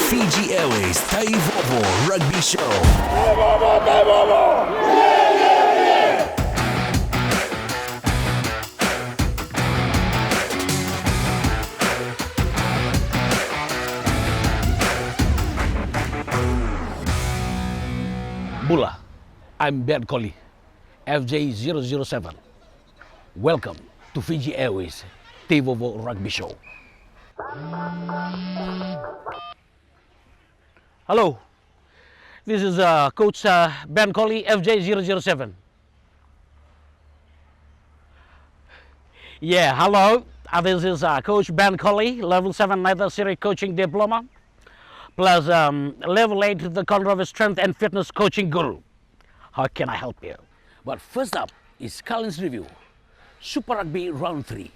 Fiji Airways TEIVOVO Rugby Show. Bula, I'm Koli, FJ007. Welcome to Fiji Airways TEIVOVO Rugby Show. Hello, this is Coach Koli, FJ007. Yeah, hello, this is Coach Koli, Level 7 Neither Series Coaching Diploma, plus Level 8 the Controversy Strength and Fitness Coaching Guru. How can I help you? But first up is Culden's review, Super Rugby Round 3.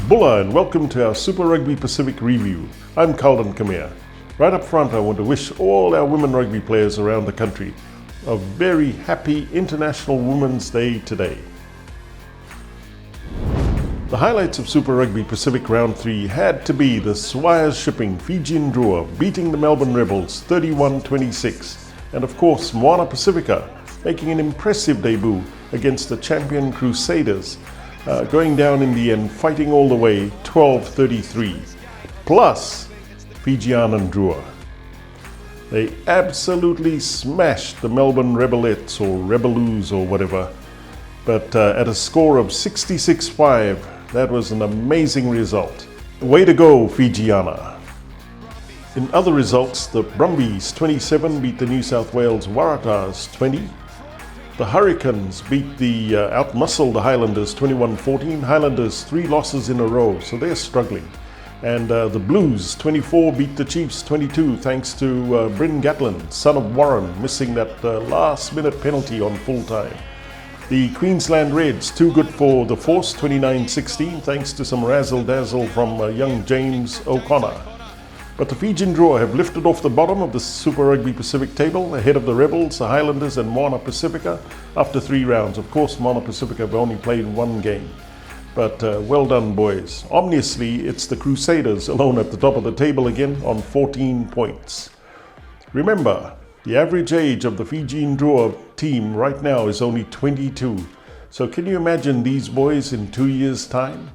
Bula, and welcome to our Super Rugby Pacific review. I'm Culden Kamea. Right up front, I want to wish all our women rugby players around the country a very happy International Women's Day today. The highlights of Super Rugby Pacific Round 3 had to be the swire shipping Fijian Drua beating the Melbourne Rebels 31-26, and of course Moana Pacifica making an impressive debut against the champion Crusaders, going down in the end, fighting all the way, 12-33, plus Fijiana Drua. They absolutely smashed the Melbourne rebelettes or rebelus or whatever, but at a score of 66-5, that was an amazing result. Way to go, Fijiana. In other results, the Brumbies 27 beat the New South Wales Waratahs 20. The Hurricanes outmuscled the Highlanders 21-14. Highlanders 3 losses in a row, so they're struggling. And the Blues 24 beat the Chiefs 22 thanks to Bryn Gatland, son of Warren, missing that last-minute penalty on full time. The Queensland Reds too good for the Force 29-16 thanks to some razzle-dazzle from young James O'Connor. But the Fijian Drua have lifted off the bottom of the Super Rugby Pacific table ahead of the Rebels, the Highlanders and Moana Pacifica after 3 rounds. Of course, Moana Pacifica have only played 1 game. But well done, boys. Ominously, it's the Crusaders alone at the top of the table again on 14 points. Remember, the average age of the Fijian Drua team right now is only 22. So can you imagine these boys in 2 years' time?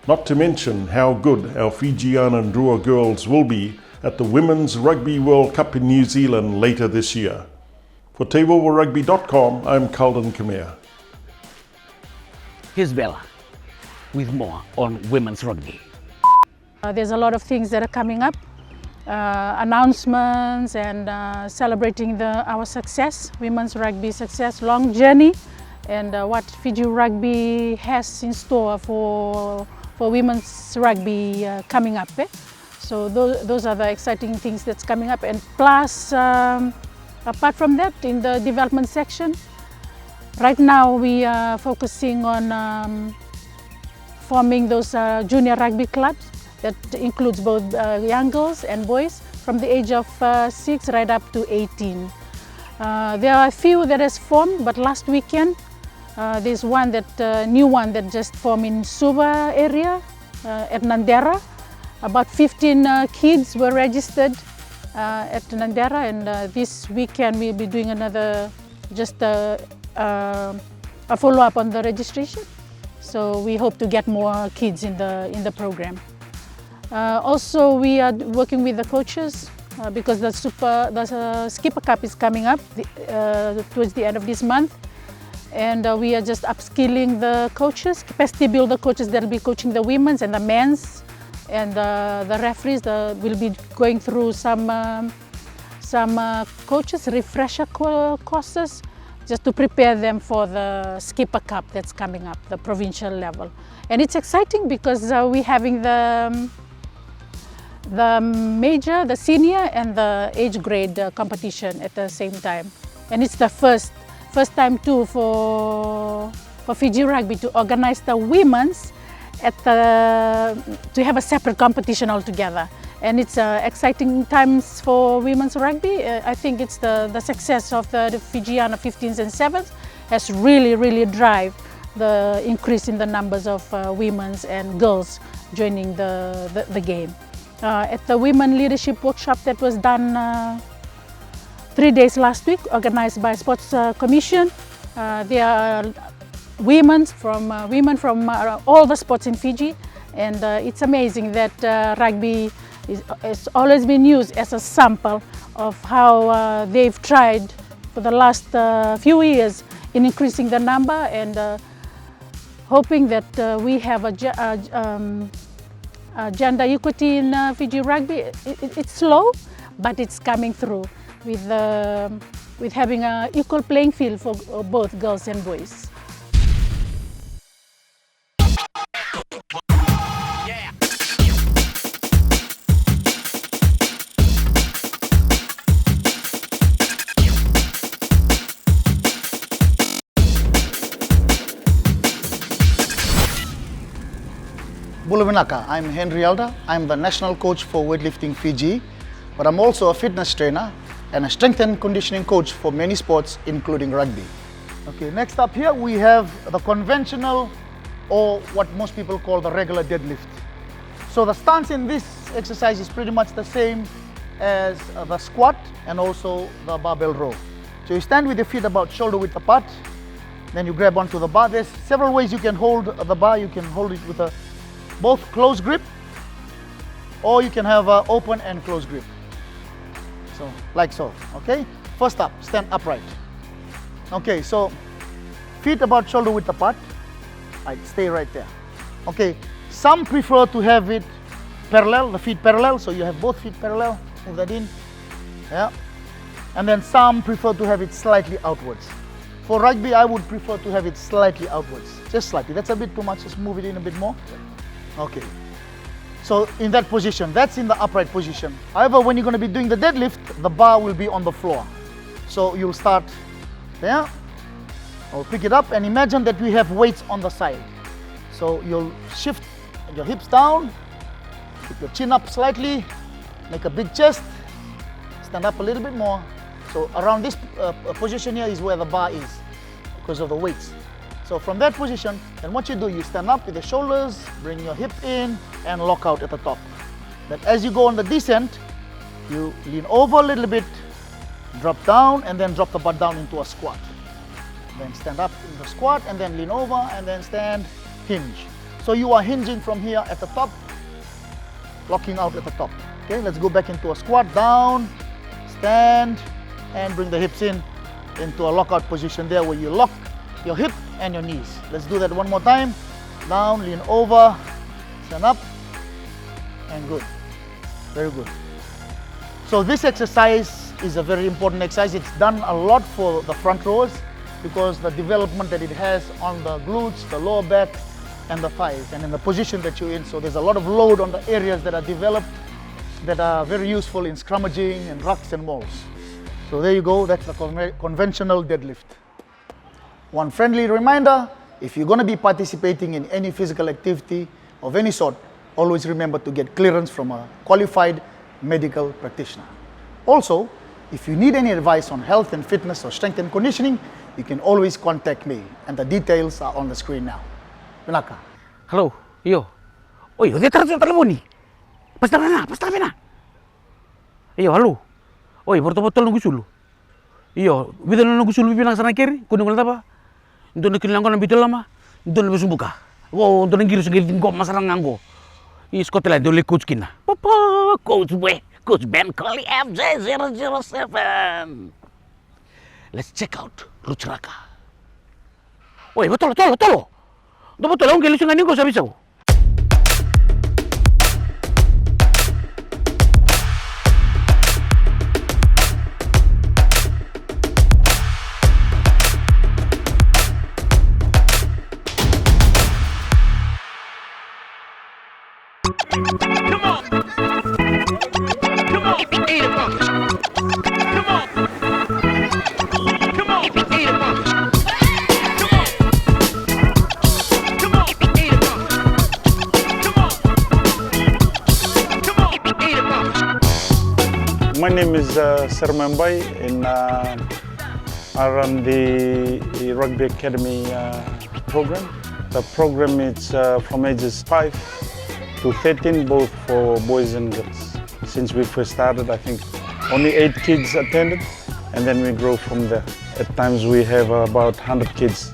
Not to mention how good our Fijiana Drua girls will be at the Women's Rugby World Cup in New Zealand later this year. For TEIVOVORugby.com, I'm Culden Kamea. Here's Bella with more on women's rugby. There's a lot of things that are coming up, announcements and celebrating our success, women's rugby success, long journey, and what Fiji Rugby has in store for women's rugby coming up. So those are the exciting things that's coming up. And plus, apart from that, in the development section, right now we are focusing on forming those junior rugby clubs that includes both young girls and boys from the age of 6 right up to 18. There are a few that has formed, but last weekend there's one new one that just formed in Suva area at Nandera. About 15 kids were registered at Nandera, and this weekend we'll be doing another, just a follow-up on the registration. So we hope to get more kids in the program. Also, we are working with the coaches because the Skipper Cup is coming up towards the end of this month. And we are just upskilling the coaches, capacity build the coaches that will be coaching the women's and the men's, and the referees will be going through some coaches refresher courses just to prepare them for the Skipper Cup that's coming up, the provincial level. And it's exciting because we're having the major, the senior and the age grade competition at the same time. And it's the first time too for for Fiji Rugby to organize the women's to have a separate competition altogether. And it's exciting times for women's rugby. I think it's the success of the Fijiana 15s and 7s has really drive the increase in the numbers of women's and girls joining the game. At the Women Leadership Workshop that was done 3 days last week, organized by Sports Commission, there are women from all the sports in Fiji, and it's amazing that rugby has always been used as a sample of how they've tried for the last few years in increasing the number, and hoping that we have a gender equity in Fiji rugby. It's slow, but it's coming through with having an equal playing field for both girls and boys. Bula Raka. I'm Henry Elder. I'm the national coach for weightlifting Fiji, but I'm also a fitness trainer and a strength and conditioning coach for many sports, including rugby. Okay, next up here we have the conventional, or what most people call the regular deadlift. So the stance in this exercise is pretty much the same as the squat and also the barbell row. So you stand with your feet about shoulder width apart, then you grab onto the bar. There's several ways you can hold the bar. You can hold it with both close grip, or you can have an open and close grip. So, like so, okay? First up, stand upright. Okay, so feet about shoulder width apart. Right, stay right there. Okay, some prefer to have it parallel, the feet parallel, so you have both feet parallel. Move that in, yeah. And then some prefer to have it slightly outwards. For rugby, I would prefer to have it slightly outwards, just slightly. That's a bit too much, just move it in a bit more. Okay, so in that position, that's in the upright position. However, when you're going to be doing the deadlift, the bar will be on the floor. So you'll start there, I'll pick it up, and imagine that we have weights on the side. So you'll shift your hips down, keep your chin up slightly, make a big chest, stand up a little bit more. So around this position here is where the bar is, because of the weights. So from that position, then what you do, you stand up with the shoulders, bring your hip in, and lock out at the top. But as you go on the descent, you lean over a little bit, drop down, and then drop the butt down into a squat. Then stand up in the squat, and then lean over, and then stand, hinge. So you are hinging from here at the top, locking out at the top. Okay, let's go back into a squat, down, stand, and bring the hips in into a lockout position there where you lock your hip and your knees. Let's do that one more time. Down, lean over, stand up, and good. Very good. So this exercise is a very important exercise. It's done a lot for the front rows because the development that it has on the glutes, the lower back, and the thighs, and in the position that you're in. So there's a lot of load on the areas that are developed that are very useful in scrummaging and rucks and mauls. So there you go, that's the conventional deadlift. One friendly reminder, if you're going to be participating in any physical activity of any sort, always remember to get clearance from a qualified medical practitioner. Also, if you need any advice on health and fitness or strength and conditioning, you can always contact me, and the details are on the screen now. Raka. Hello, iyo. Oi, udah terus telepon nih. Pasta na. Iyo, halo. Oi, botol nunggu sulu. Iyo, bidan nunggu sulu bilang sana kiri, kuning wala apa? Untuk nak kilang kono bidan lama, untuk nak sumbuka. Wow, untuk nak giru segala tingkap masalah nganggo. Is kota lain dole coach kina. Papa, coach Ben Koli FJ007. Let's check out Raka. Oi, betul. Dah betul lah, orang keluar ni kau sabisa. name is Sermambai, and I run the Rugby Academy program. The program is from ages 5 to 13, both for boys and girls. Since we first started, I think only 8 kids attended, and then we grow from there. At times we have about 100 kids.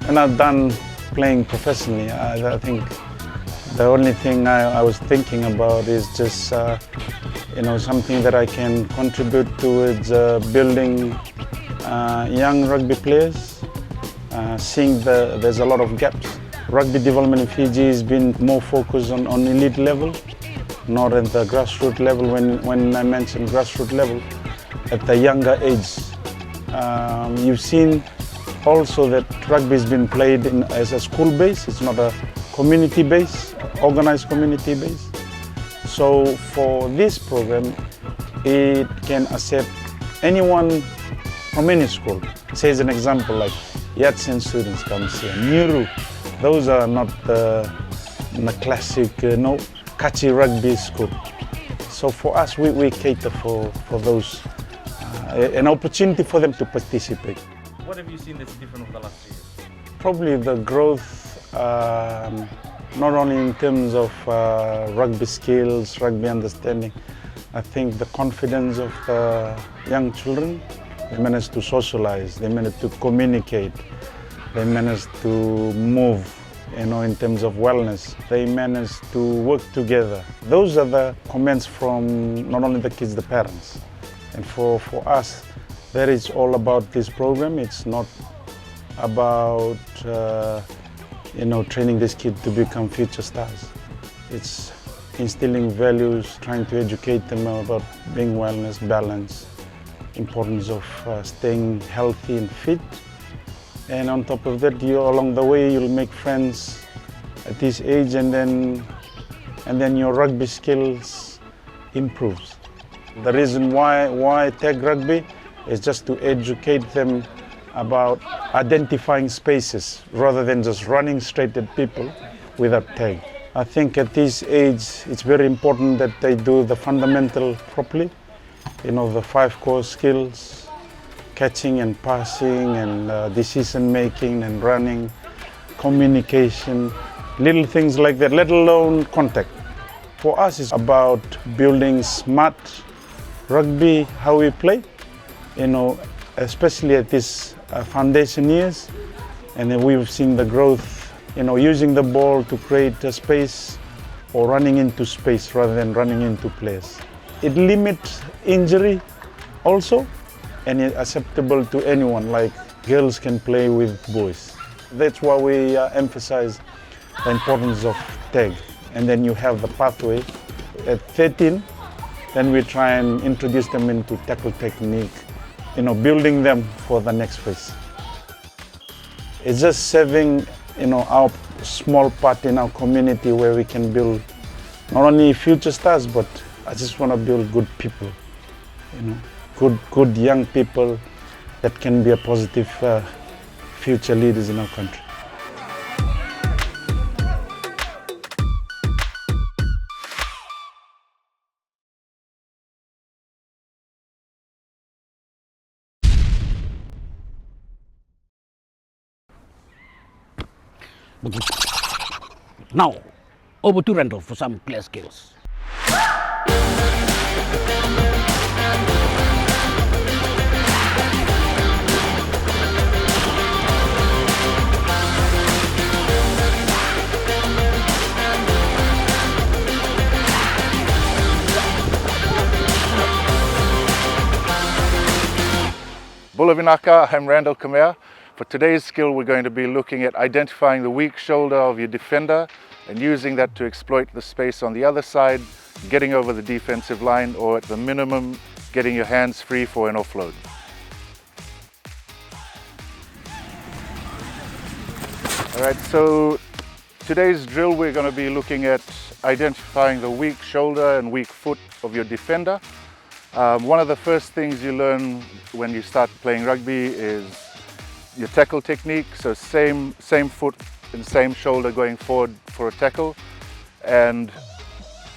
And I've done playing professionally. I think the only thing I was thinking about is just something that I can contribute towards building young rugby players, seeing there's a lot of gaps. Rugby development in Fiji has been more focused on elite level, not at the grassroots level. When I mention grassroots level, at the younger age, you've seen also that rugby has been played as a school base. It's not a community base, organized community base. So for this program, it can accept anyone from any school. Say as an example, like Yatsen students come here, Niru. Those are not the classic, Kachi rugby school. So for us, we cater for those, an opportunity for them to participate. What have you seen that's different over the last 3 years? Probably the growth, not only in terms of rugby skills, rugby understanding. I think the confidence of the young children, they managed to socialize, they managed to communicate, they managed to move, in terms of wellness. They managed to work together. Those are the comments from not only the kids, the parents. And for us, that is all about this program. It's not about training this kid to become future stars. It's instilling values, trying to educate them about being wellness, balance, importance of staying healthy and fit. And on top of that, along the way you'll make friends at this age, and then your rugby skills improves. The reason why tag rugby is just to educate them about identifying spaces rather than just running straight at people without tag. I think at this age it's very important that they do the fundamental properly, the 5 core skills, catching and passing and decision making and running, communication, little things like that, let alone contact. For us it's about building smart rugby, how we play, especially at this foundation years, and then we've seen the growth, using the ball to create a space or running into space rather than running into players. It limits injury also, and it's acceptable to anyone, like girls can play with boys. That's why we emphasize the importance of tag, and then you have the pathway. At 13, then we try and introduce them into tackle technique, building them for the next phase. It's just serving, our small part in our community where we can build not only future stars, but I just want to build good people, good young people that can be a positive future leaders in our country. Now, over to Randall for some player skills. Bula Vinaka, I'm Culden Kamea. For today's skill, we're going to be looking at identifying the weak shoulder of your defender and using that to exploit the space on the other side, getting over the defensive line, or at the minimum, getting your hands free for an offload. All right, so today's drill, we're going to be looking at identifying the weak shoulder and weak foot of your defender. One of the first things you learn when you start playing rugby is your tackle technique. So same foot and same shoulder going forward for a tackle. And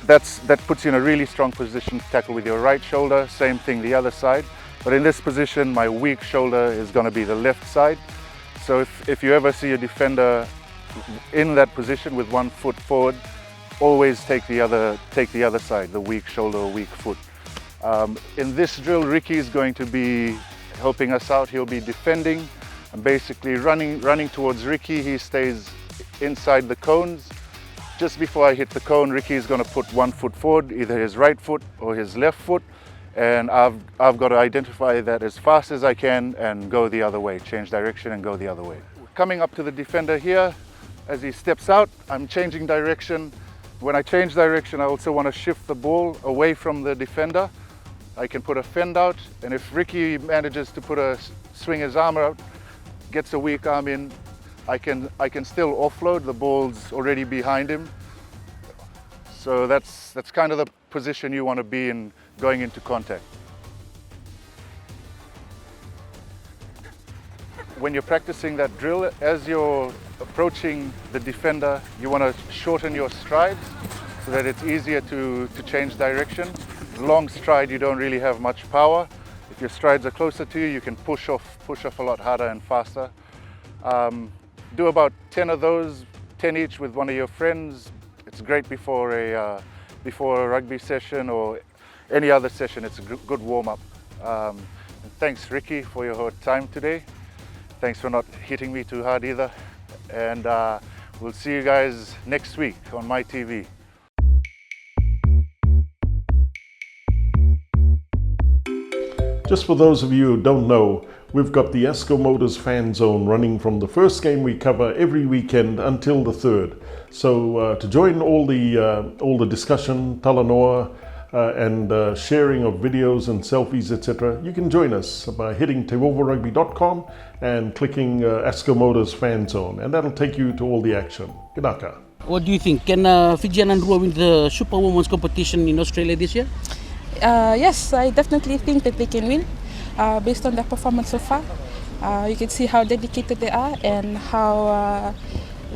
that puts you in a really strong position to tackle with your right shoulder. Same thing the other side. But in this position, my weak shoulder is going to be the left side. So if you ever see a defender in that position with one foot forward, always take the other side, the weak shoulder or weak foot. In this drill, Ricky is going to be helping us out. He'll be defending and basically running towards Ricky. He stays inside the cones. Just before I hit the cone, Ricky is going to put one foot forward, either his right foot or his left foot, and I've got to identify that as fast as I can and go the other way, change direction and go the other way. Coming up to the defender here, as he steps out, I'm changing direction. When I change direction, I also want to shift the ball away from the defender. I can put a fend out, and if Ricky manages to swing his arm out, gets a weak arm in, I can still offload. The ball's already behind him. So that's kind of the position you want to be in going into contact. When you're practicing that drill, as you're approaching the defender, you want to shorten your strides so that it's easier to change direction. Long stride, you don't really have much power. If your strides are closer to you, you can push off a lot harder and faster. Do about 10 of those, 10 each with one of your friends. It's great before a rugby session or any other session. It's a good warm-up. And thanks, Ricky, for your time today. Thanks for not hitting me too hard either. And we'll see you guys next week on my TV. Just for those of you who don't know, we've got the Esco Motors fan zone running from the first game we cover every weekend until the third. So to join all the discussion, talanoa, and sharing of videos and selfies, etc., you can join us by hitting TEIVOVORugby.com and clicking Esco Motors fan zone, and that'll take you to all the action. Raka. What do you think? Can Fijian Drua win the Super Women's competition in Australia this year? Yes, I definitely think that they can win based on their performance so far. You can see how dedicated they are and how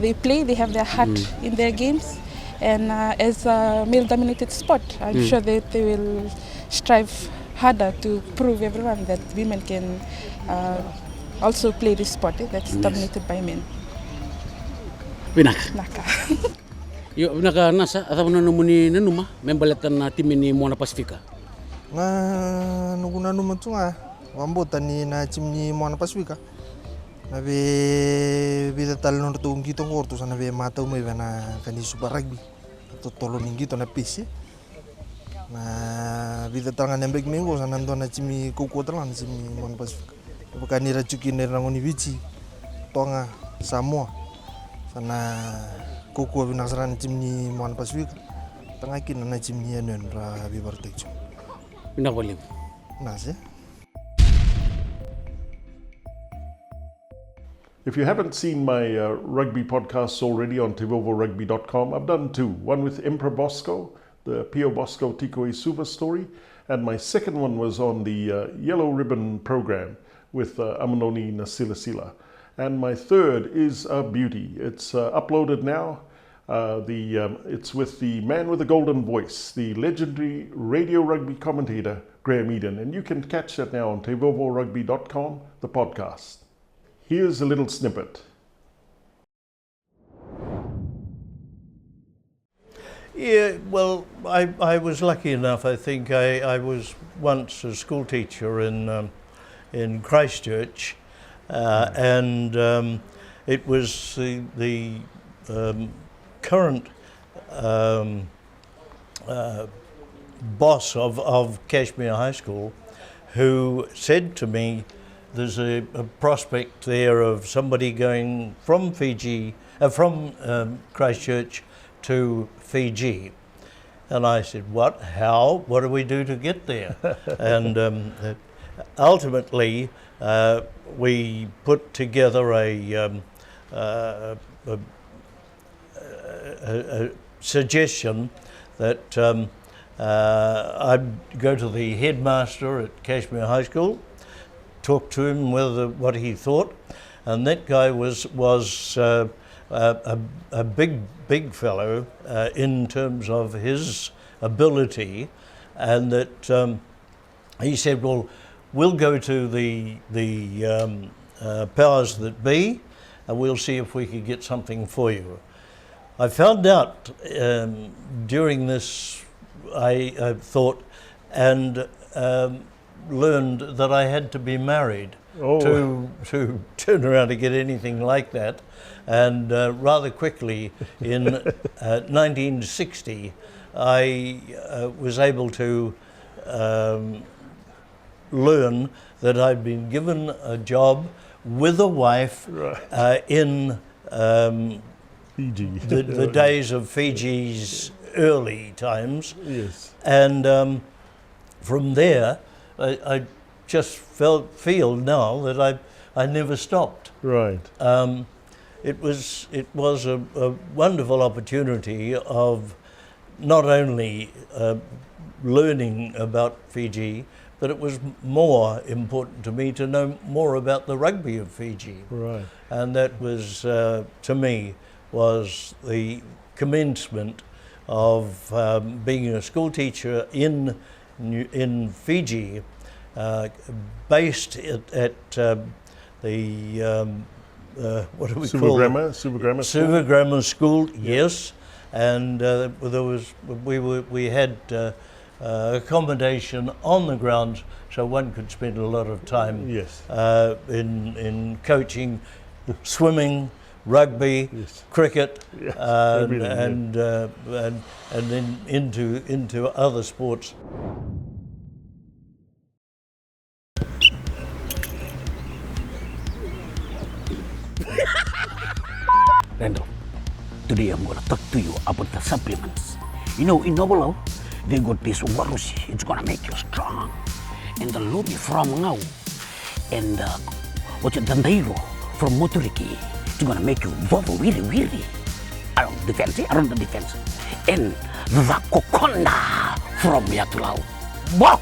they play. They have their heart in their games, and as a male-dominated sport, I'm sure that they will strive harder to prove everyone that women can also play this sport that's dominated by men. Naka. Yo naka nasa atau nanumuni nanuma membalatan na tim ni moana pacifica. Na nuguna numatunga wambota ni na tim ni moana pacifica. Na be vida talon tu ngito ngorto sana be mata umai na kani super rugby. To tolo ngito na pisi. Na vida tanga nembek mengo sana ndo na tim kuku talan tim moana pacifica. Bakani racuki ni rangoni vici. Tonga Samoa. Sana kuku binasran tim ni moana pacifica. Tanga kin na tim ni enen ra bi bartek. Ina boleh. Nase. If you haven't seen my rugby podcasts already on TEIVOVORugby.com, I've done two. One with Emperor Bosco, the Pio Bosco Tikoi Suva story, and my second one was on the Yellow Ribbon program with Amanoni Nasilasila. And my third is a beauty. It's uploaded now. It's with the man with the golden voice, the legendary radio rugby commentator, Graham Eden. And you can catch that now on TEIVOVORugby.com, the podcast. Here's a little snippet. Yeah, well, I was lucky enough. I think I was once a school teacher in Christchurch, and it was the current boss of Kashmir High School who said to me, there's a prospect there of somebody going from Christchurch to Fiji. And I said, what, how, what do we do to get there? And ultimately, we put together a suggestion that I'd go to the headmaster at Kashmir High School, talk to him what he thought, and that guy was a big fellow in terms of his ability, and that he said, well, we'll go to the powers that be, and we'll see if we could get something for you. I found out during this, I thought, and learned that I had to be married to turn around to get anything like that. And rather quickly, in 1960, I was able to learn that I'd been given a job with a wife in Fiji. the days of Fiji's early times. Yes. And from there, I just feel now that I never stopped. Right. It was a wonderful opportunity of not only learning about Fiji, but it was more important to me to know more about the rugby of Fiji. Right. And that was, to me, was the commencement of being a school teacher in Fiji, based at the what do we call it? Super Grammar School. Super Grammar School, yes. And we had accommodation on the grounds, so one could spend a lot of time in coaching, swimming, rugby, cricket, and then into other sports. Randall, today I'm going to talk to you about the supplements. You know, in Bula, they got this walrus. It's going to make you strong. And the lobby from Ngau. And what's it, the Teivo from Moturiki. It's going to make you vovo wiri around the defense. And the Kokonda from Yatulau. Wow!